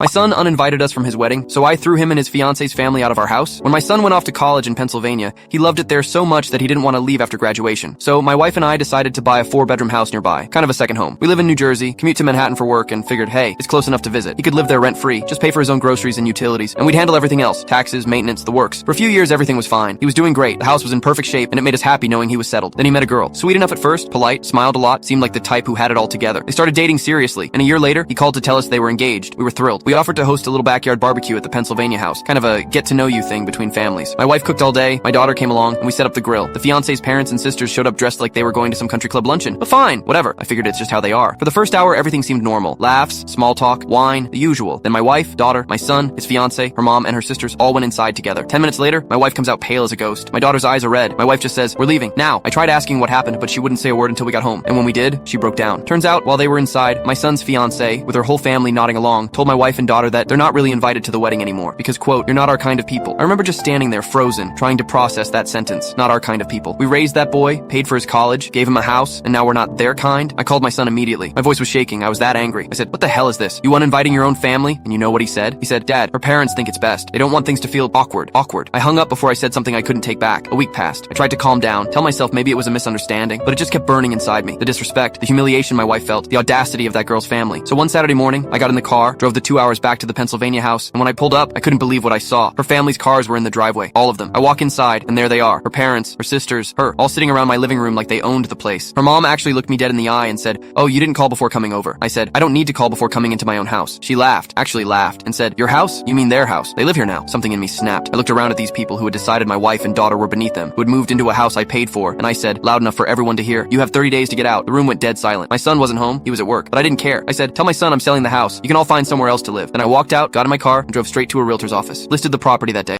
My son uninvited us from his wedding, so I threw him and his fiance's family out of our house. When my son went off to college in Pennsylvania, he loved it there so much that he didn't want to leave after graduation. So my wife and I decided to buy a 4-bedroom house nearby, kind of a second home. We live in New Jersey, commute to Manhattan for work, and figured, hey, it's close enough to visit. He could live there rent-free, just pay for his own groceries and utilities, and we'd handle everything else, taxes, maintenance, the works. For a few years, everything was fine. He was doing great, the house was in perfect shape, and it made us happy knowing he was settled. Then he met a girl. Sweet enough at first, polite, smiled a lot, seemed like the type who had it all together. They started dating seriously, and a year later, he called to tell us they were engaged. We were thrilled. We offered to host a little backyard barbecue at the Pennsylvania house, kind of a get-to-know-you thing between families. My wife cooked all day, my daughter came along, and we set up the grill. The fiancé's parents and sisters showed up dressed like they were going to some country club luncheon. But fine, whatever. I figured it's just how they are. For the first hour, everything seemed normal. Laughs, small talk, wine, the usual. Then my wife, daughter, my son, his fiancé, her mom, and her sisters all went inside together. 10 minutes later, my wife comes out pale as a ghost. My daughter's eyes are red. My wife just says, "We're leaving, now." I tried asking what happened, but she wouldn't say a word until we got home. And when we did, she broke down. Turns out, while they were inside, my son's fiancé, with her whole family nodding along, told my wife and daughter that they're not really invited to the wedding anymore because, quote, "You're not our kind of people." I remember just standing there frozen, trying to process that sentence. Not our kind of people. We raised that boy, paid for his college, gave him a house, and now we're not their kind? I called my son immediately. My voice was shaking. I was that angry. I said, "What the hell is this? You uninviting your own family?" And you know what he said? He said, "Dad, her parents think it's best. They don't want things to feel awkward. I hung up before I said something I couldn't take back. A week passed. I tried to calm down, tell myself maybe it was a misunderstanding, but it just kept burning inside me. The disrespect, the humiliation my wife felt, the audacity of that girl's family. So one Saturday morning, I got in the car, drove the 2 hours back to the Pennsylvania house, and when I pulled up, I couldn't believe what I saw. Her family's cars were in the driveway, all of them. I walk inside, and there they are. Her parents, her sisters, her, all sitting around my living room like they owned the place. Her mom actually looked me dead in the eye and said, "Oh, you didn't call before coming over." I said, "I don't need to call before coming into my own house." She laughed, actually laughed, and said, "Your house? You mean their house? They live here now." Something in me snapped. I looked around at these people who had decided my wife and daughter were beneath them, who had moved into a house I paid for, and I said, loud enough for everyone to hear, "You have 30 days to get out." The room went dead silent. My son wasn't home, he was at work, but I didn't care. I said, "Tell my son I'm selling the house. You can all find somewhere else to live." Then I walked out, got in my car, and drove straight to a realtor's office. Listed the property that day.